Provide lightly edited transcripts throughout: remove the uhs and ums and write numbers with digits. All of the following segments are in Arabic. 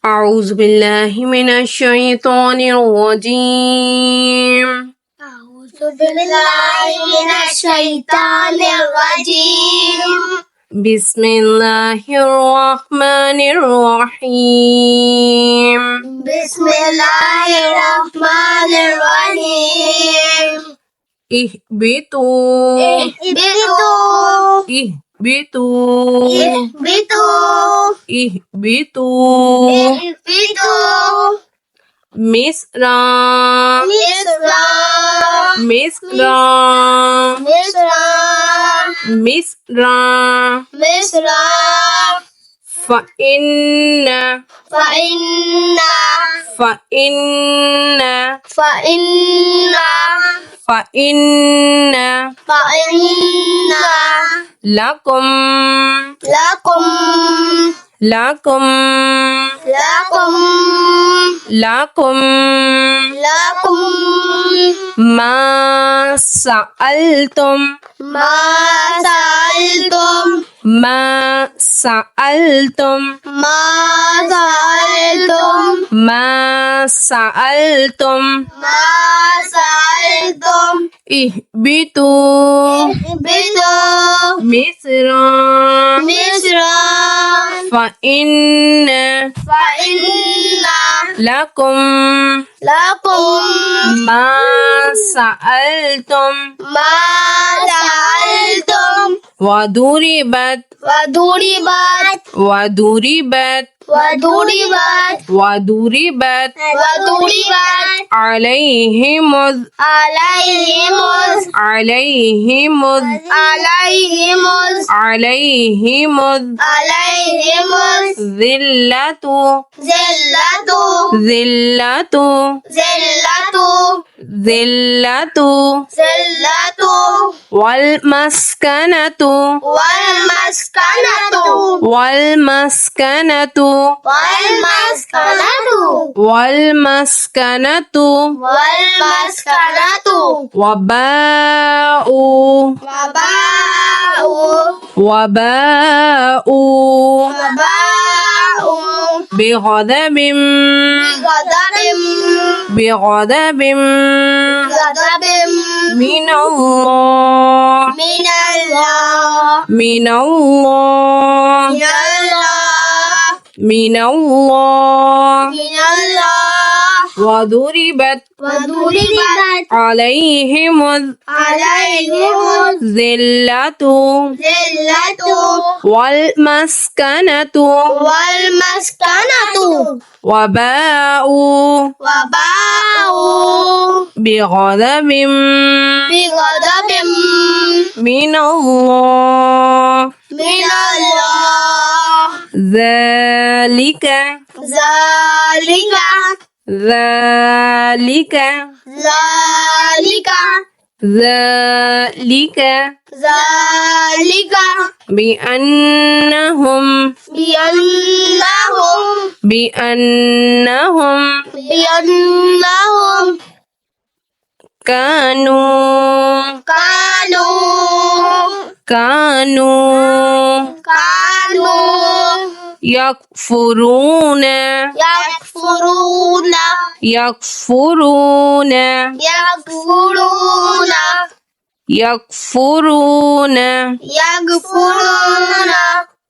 أعوذ بالله من الشيطان الرجيم. أعوذ بالله من الشيطان الرجيم. بسم الله الرحمن الرحيم. بسم الله الرحمن الرحيم. اهبطوا اهبطوا اهبطوا اهبطوا اهبطوا اهبطوا مصر مصر مصر مصر مصر مصر فإن فإن فإن فإن فإن فإن لكم لكم لكم لكم لكم لكم ما سألتم ما سألتم ما سألتم ما سألتم ما سألتم ما سألتم اهبطوا اهبطوا مصر مصر فإن فإن لكم لكم ما سألتم ما سألتم وضربت وضربت وضربت وضربت وضربت وضربت عليهم عليهم عليهم عليهم عليهم عليهم ذلة ذلة ذلة ذلة ذلة ذلة والمسكنة والمسكنة والمسكنة والمسكنة والمسكنة والمسكنة وباءوا وباء بغضب بغضب من الله من الله من الله من الله من الله وضربت وضربت عليهم عليهم الذلة ذلة والمسكنة والمسكنة وباءوا بغضب بغضب من الله من الله ذلك ذلك ذلك ذلك ذلك ذلك بأنهم بأنهم كانوا يكفرون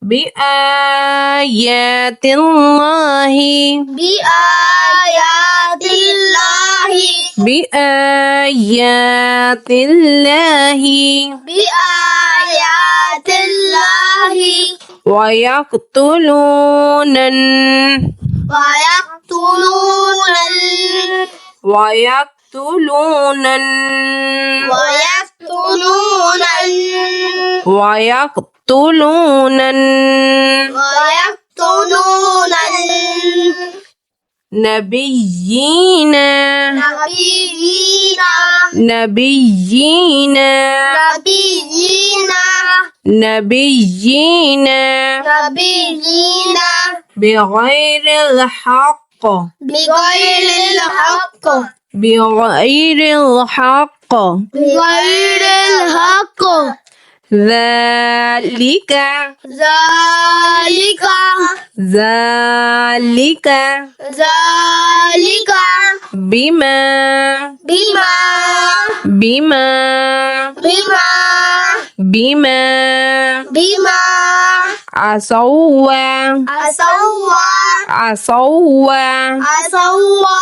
بآيات الله بآيات الله ويقتلون نبيين بغير الحق بغير الحق ذلك ذلك ذلك ذلك بما بما بما بما بما بما عصوا عصوا عصوا عصوا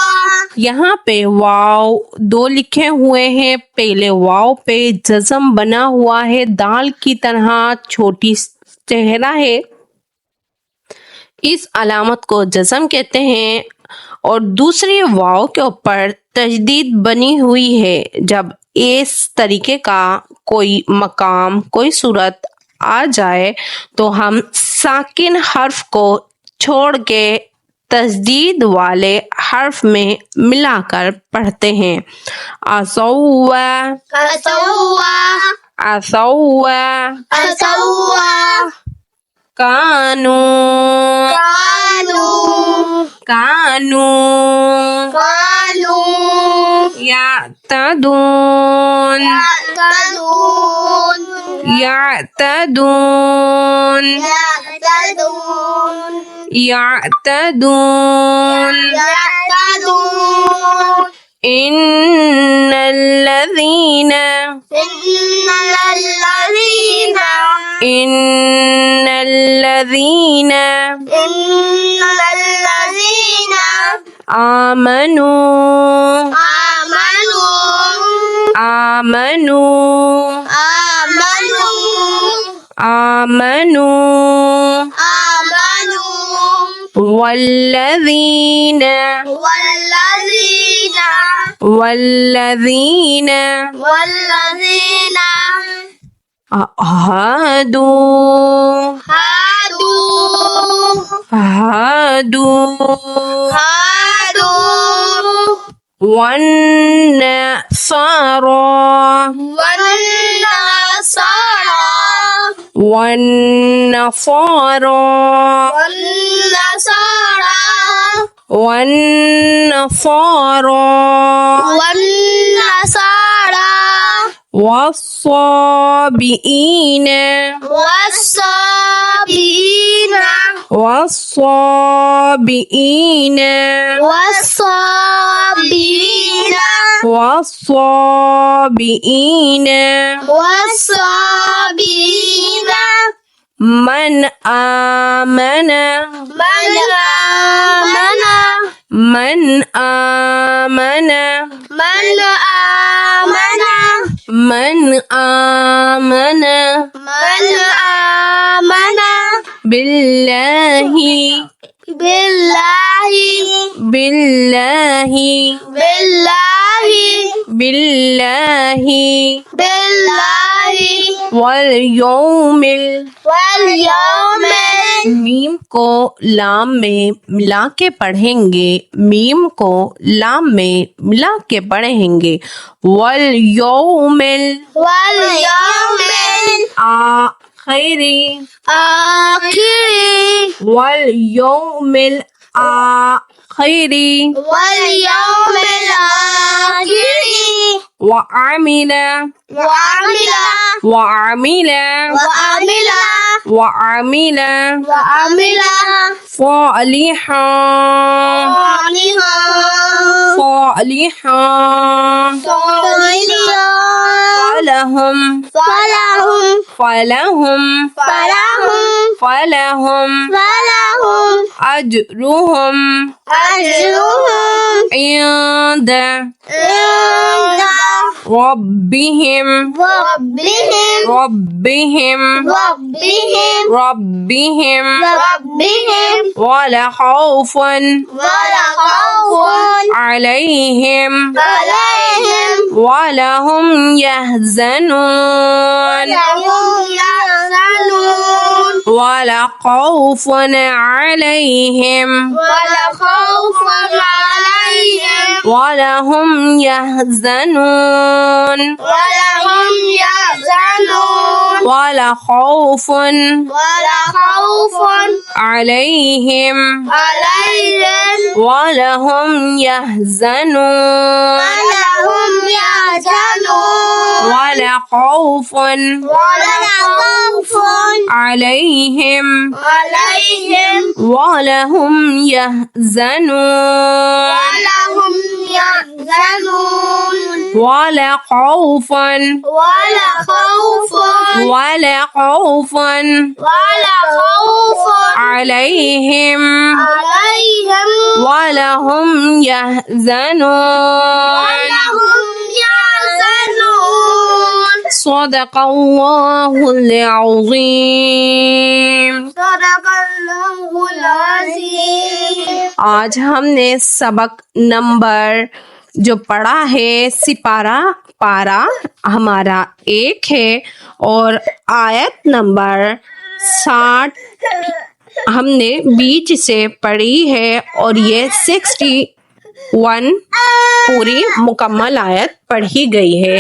यहाँ पे वाव दो लिखे हुए हैं। पहले वाव पे जज़म बना हुआ है, दाल की तरह छोटी चेहरा है, इस अलामत को जज़म कहते हैं। और दूसरी वाव के ऊपर तजदीद बनी हुई है। जब इस तरीके का कोई मकाम कोई सूरत आ जाए तो हम साकिन हर्फ को छोड़ के तजदीद वाले हर्फ में मिलाकर पढ़ते हैं। असौवा عصوا असौवा عصوا कानू كانوا कानू كانوا यातदून يعتدون यातदून يعتدون यातदून يعتدون إن الذين إن الذين آمنوا آمنوا آمنوا والذين هادوا والنصارى والصابئين من آمن بالله واليوم मीम को लाम में मिला के पढ़ेंगे। मीम को लाम में मिला के पढ़ेंगे। वल यौमिल आखिरी वल यौमिल आखिरी وعمل صالحا فلهم أجرهم عند ربهم ولا خوف عليهم ولا هم يحزنون ولا خوف عليهم ولا هم يحزنون ولا خوف عليهم ولا هم يحزنون هم يحزنون ولا خوف ولا خوف عليهم عليهم ولا هم يحزنون ولا هم يحزنون ولا خوف ولا خوف ولا خوف ولا خوف عليهم عليهم ولا هم يحزنون ولا هم يحزنون صدق الله العظيम। صدق الله العظيم। आज हमने सबक नंबर जो पढ़ा है सिपारा पारा हमारा 1 है और आयत नंबर 60 हमने बीच से पढ़ी है और ये 61 पूरी मुकम्मल आयत पढ़ी गई है।